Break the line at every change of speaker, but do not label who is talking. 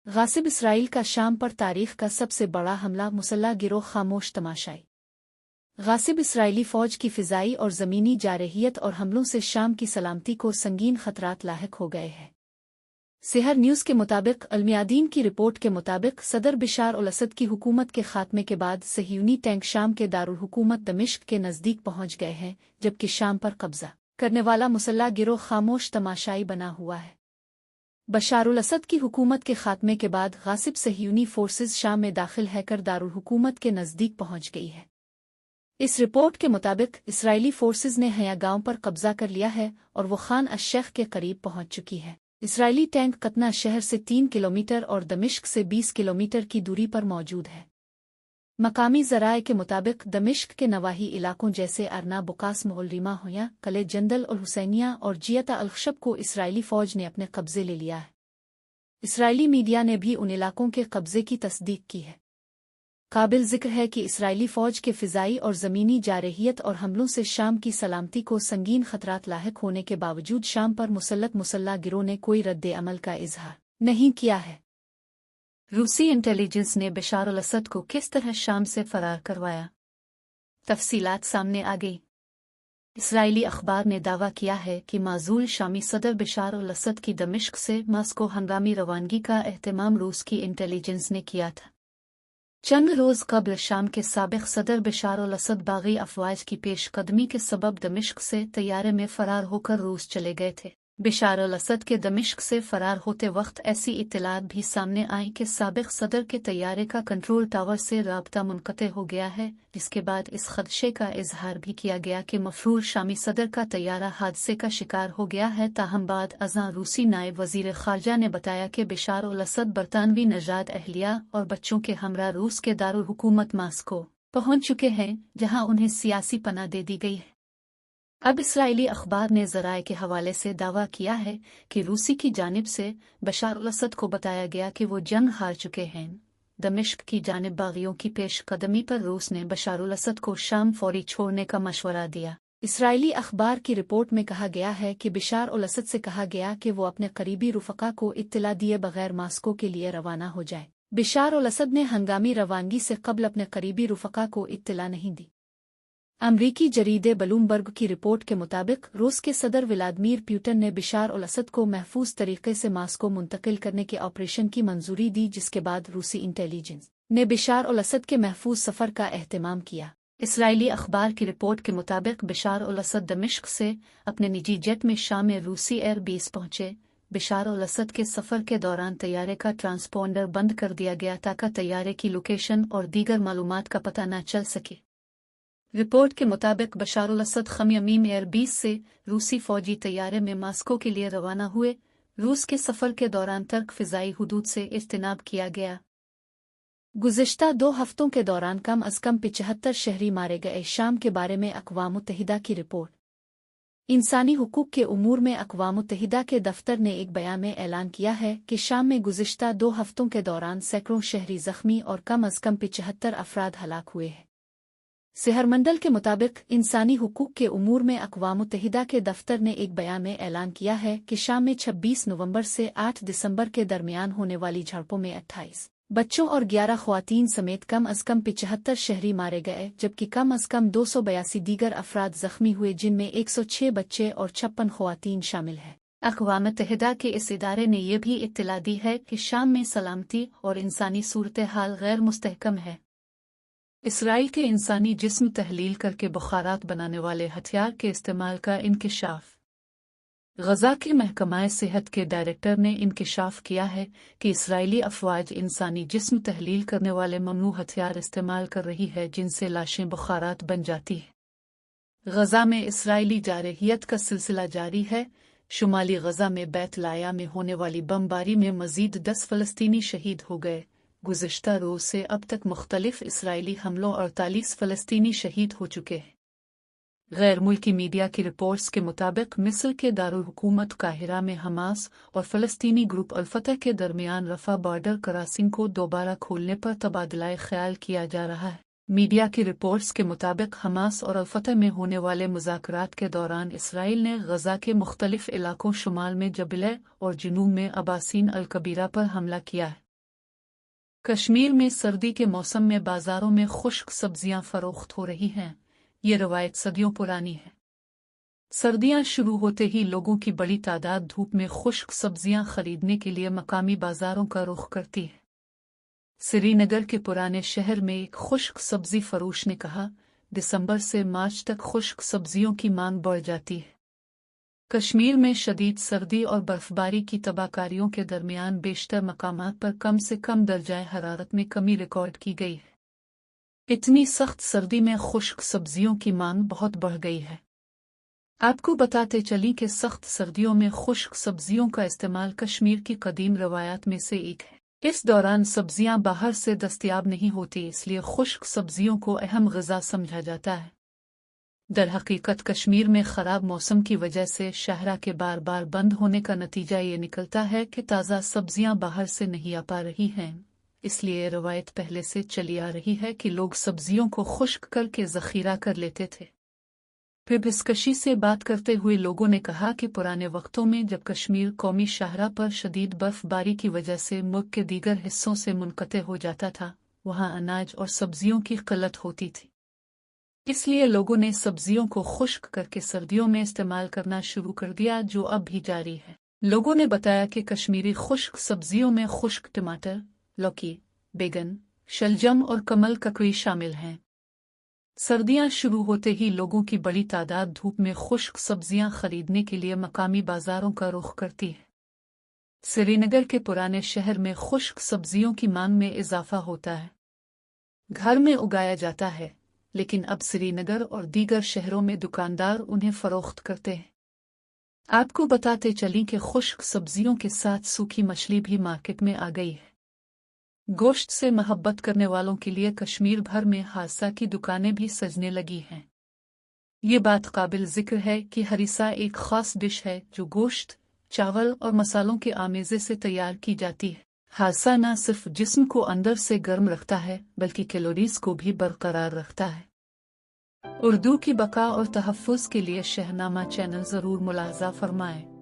गासिब Israel का शाम पर तारीख का सबसे बड़ा हमला, मुसल्लह गिरोह खामोश तमाशाई। गासिब इसराइली फ़ौज की फ़िज़ाई और ज़मीनी जारहियत और हमलों से शाम की सलामती को संगीन खतरात लाहिक हो गए हैं। सेहर न्यूज़ के मुताबिक अलमियादीन की रिपोर्ट के मुताबिक सदर बिशार अल असद की हुकूमत के खात्मे के बाद सहियूनी टैंक शाम के दारुल हुकूमत दमिश्क के नज़दीक पहुंच गए हैं, जबकि शाम पर कब्जा करने वाला मुसल्लह गिरोह खामोश तमाशाई बना हुआ है। बशारुल असद की हुकूमत के खात्मे के बाद गासिब सहियूनी फोर्सेस शाम में दाखिल हैकर दारुल हुकूमत के नज़दीक पहुंच गई है। इस रिपोर्ट के मुताबिक इसराइली फोर्सेस ने हया गांव पर कब्जा कर लिया है और वो खान अश-शेख के करीब पहुंच चुकी है। इसराइली टैंक कतना शहर से 3 किलोमीटर और दमिश्क से 20 किलोमीटर की दूरी पर मौजूद है। मकामी ज़राए के मुताबिक दमिश्क के नवाही इलाकों जैसे अरना, बुकास, मोहल्रीमा, होया, कले जंदल और हुसैनिया और जियता अल-खशब को इसराइली फ़ौज ने अपने कब्ज़े ले लिया है। इसराइली मीडिया ने भी उन इलाकों के कब्ज़े की तस्दीक की है। काबिल ज़िक्र है कि इसराइली फ़ौज के फ़िज़ाई और ज़मीनी जारहियत और हमलों से शाम की सलामती को संगीन खतरात लाहिक होने के बावजूद शाम पर मुसल्लत मुसल्लह गिरोह ने कोई रद्द अमल का इजहार नहीं किया है। रूसी इंटेलिजेंस ने बशार अल असद को किस तरह शाम से फरार करवाया, तफसीलात सामने आ गई। इसराइली अखबार ने दावा किया है कि माजूल शामी सदर बशार अल असद की दमिश्क से मास्को हंगामी रवानगी का एहतमाम रूस की इंटेलिजेंस ने किया था। चंद रोज़ कबल शाम के साबिक़ सदर बशार अल असद बागी अफवाज की पेशकदमी के सबब दमिश्क से तैयारे में फरार होकर रूस चले गए थे। बशार अल असद के दमिश्क से फरार होते वक्त ऐसी इत्तलात भी सामने आई कि साबिक़ सदर के तैयारे का कंट्रोल टावर से राब्ता मुनक़ते हो गया है, जिसके बाद इस खदशे का इजहार भी किया गया कि मफरूर शामी सदर का तैयारा हादसे का शिकार हो गया है। ताहम बाद अज़ां रूसी नायब वज़ीर ख़ारजा ने बताया कि बशार अल असद बरतानवी नजात अहलिया और बच्चों के हमरा रूस के दारुल हुकूमत मास्को पहुंच चुके हैं, जहां उन्हें सियासी पनाह दे दी गई है। अब इसराइली अखबार ने ज़राए के हवाले से दावा किया है कि रूसी की जानिब से बशार अल असद को बताया गया कि वो जंग हार चुके हैं। दमिश्क की जानिब बागियों की पेशकदमी पर रूस ने बशार अल असद को शाम फौरी छोड़ने का मशवरा दिया। इसराइली अखबार की रिपोर्ट में कहा गया है कि बशार अल असद से कहा गया कि वो अपने करीबी रुफ़क़ा को इत्तला दिए बगैर मास्को के लिए रवाना हो जाए। बशार अल असद ने हंगामी रवानगी से कबल अपने करीबी रुफ़क़ा को इत्तला नहीं दी। अमरीकी जरीदे ब्लूमबर्ग की रिपोर्ट के मुताबिक रूस के सदर व्लादिमीर पुतिन ने बशार अल असद को महफूज तरीके से मास्को मुंतकिल करने के ऑपरेशन की मंजूरी दी, जिसके बाद रूसी इंटेलिजेंस ने बशार अल असद के महफूज सफ़र का एहतमाम किया। इसराइली अखबार की रिपोर्ट के मुताबिक बशार अल असद दमिश्क से अपने निजी जेट में शाम में रूसी एयर बेस पहुंचे। बशार अल असद के सफ़र के दौरान तैयारे का ट्रांसपोंडर बंद कर दिया गया ताकि तैयारे की लोकेशन और दीगर मालूमात का पता न चल सके। रिपोर्ट के मुताबिक बशार अल असद खमयमीम एयरबेस से रूसी फौजी तैयारे में मास्को के लिए रवाना हुए। रूस के सफ़र के दौरान तर्क फ़िज़ाई हुदूद से इज्तिनाब किया गया। गुज़िश्ता 2 हफ़्तों के दौरान कम अज़ कम 75 शहरी मारे गए। शाम के बारे में अक़वाम मुत्तहिदा की रिपोर्ट। इंसानी हुकूक के उमूर में अक़वाम मुत्तहिदा के दफ्तर ने एक बयान में ऐलान किया है कि शाम में गुज़िश्ता 2 हफ़्तों के दौरान सैकड़ों शहरी ज़ख्मी और कम अज़ कम 75 अफराद हलाक हुए हैं। सेहरमंडल के मुताबिक इंसानी हुकूक के उमूर में अक़वाम मुत्तहिदा के दफ्तर ने एक बयान में ऐलान किया है कि शाम में 26 नवंबर से 8 दिसंबर के दरमियान होने वाली झड़पों में 28 बच्चों और 11 ख़वातीन समेत कम अज़ कम 75 शहरी मारे गए, जबकि कम अज़ कम 282 दीगर अफराद ज़ख्मी हुए, जिनमें 106 बच्चे और 56 ख़वातीन शामिल हैं। अक़वाम मुत्तहिदा के इस इदारे ने यह भी इत्तला दी है कि शाम में सलामती और इंसानी सूरत हाल गैर मुस्तहकम है। इसराइल के इंसानी जिस्म तहलील करके बुखारात बनाने वाले हथियार के इस्तेमाल का इंकिशाफ। गज़ा के महकमा सेहत के डायरेक्टर ने इंकिशाफ किया है कि इसराइली अफवाज इंसानी जिस्म तहलील करने वाले ममनू हथियार इस्तेमाल कर रही है, जिनसे लाशें बुखारात बन जाती हैं। गज़ा में इसराइली जारहियत का सिलसिला जारी है। शुमाली गज़ा में बैत लाया में होने वाली बमबारी में मज़ीद 10 फ़लस्तीनी शहीद हो गए। गुज़िश्ता रोज़ से अब तक मुख्तलिफ इसराइली हमलों 48 फ़लस्तीनी शहीद हो चुके हैं। गैर मुल्की मीडिया की रिपोर्ट्स के मुताबिक मिस्र के दारुल हुकूमत काहिरा में हमास और फ़लस्तीनी ग्रुप अल-फ़तह के दरमियान रफ़ा बॉर्डर क्रॉसिंग को दोबारा खोलने पर तबादला ख्याल किया जा रहा है। मीडिया की रिपोर्ट्स के मुताबिक हमास और अल-फ़तह में होने वाले मुज़ाकरात के दौरान इसराइल ने गज़ा के मुख्तलिफ इलाकों शुमाल में जबले और जुनूब में अबासीन अल-कबीरा पर हमला किया है।
कश्मीर में सर्दी के मौसम में बाजारों में खुश्क सब्जियां फरोख्त हो रही हैं। ये रवायत सदियों पुरानी है। सर्दियां शुरू होते ही लोगों की बड़ी तादाद धूप में खुश्क सब्जियां खरीदने के लिए मकामी बाजारों का रुख करती है। श्रीनगर के पुराने शहर में एक खुश्क सब्जी फरोश ने कहा, दिसंबर से मार्च तक खुश्क सब्जियों की मांग बढ़ जाती है। कश्मीर में शदीद सर्दी और बर्फबारी की तबाहकारियों के दरमियान बेशतर मकामात पर कम से कम दर्जाए हरारत में कमी रिकॉर्ड की गई है। इतनी सख्त सर्दी में खुश्क सब्जियों की मांग बहुत बढ़ गई है। आपको बताते चली कि सख्त सर्दियों में खुश्क सब्जियों का इस्तेमाल कश्मीर की कदीम रवायात में से एक है। इस दौरान सब्जियां बाहर से दस्तयाब नहीं होती, इसलिए खुश्क सब्जियों को अहम ग़िज़ा समझा जाता है। दरहकीकत कश्मीर में ख़राब मौसम की वजह से शाहरा के बार बार बंद होने का नतीजा ये निकलता है कि ताज़ा सब्जियां बाहर से नहीं आ पा रही हैं। इसलिए रवायत पहले से चली आ रही है कि लोग सब्जियों को खुश्क करके ज़ख़ीरा कर लेते थे। फिर भिस्कशी से बात करते हुए लोगों ने कहा कि पुराने वक्तों में जब कश्मीर कौमी शाहरा पर शदीद बर्फबारी की वजह से मुल्क के दीगर हिस्सों से मुनक़ते हो जाता था, वहाँ अनाज और सब्जियों की क़िल्लत होती थी। इसलिए लोगों ने सब्जियों को खुश्क करके सर्दियों में इस्तेमाल करना शुरू कर दिया, जो अब भी जारी है। लोगों ने बताया कि कश्मीरी खुश्क सब्जियों में खुश्क टमाटर, लौकी, बैगन, शलजम और कमल ककड़ी शामिल हैं। सर्दियां शुरू होते ही लोगों की बड़ी तादाद धूप में खुश्क सब्जियां खरीदने के लिए मकामी बाजारों का रुख करती है। श्रीनगर के पुराने शहर में खुश्क सब्जियों की मांग में इजाफा होता है। घर में उगाया जाता है, लेकिन अब श्रीनगर और दीगर शहरों में दुकानदार उन्हें फरोख्त करते हैं। आपको बताते चली कि खुश्क सब्जियों के साथ सूखी मछली भी मार्केट में आ गई है। गोश्त से मोहब्बत करने वालों के लिए कश्मीर भर में हादसा की दुकानें भी सजने लगी हैं। ये बात काबिल जिक्र है कि हरीसा एक खास डिश है जो गोश्त, चावल और मसालों के आमेज़े से तैयार की जाती है। हादसा न सिर्फ जिस्म को अंदर से गर्म रखता है, बल्कि कैलोरीज को भी बरकरार रखता है। उर्दू की बका और तहफ़्फ़ुज़ के लिए शहनामा चैनल ज़रूर मुलाहज़ा फरमाएं।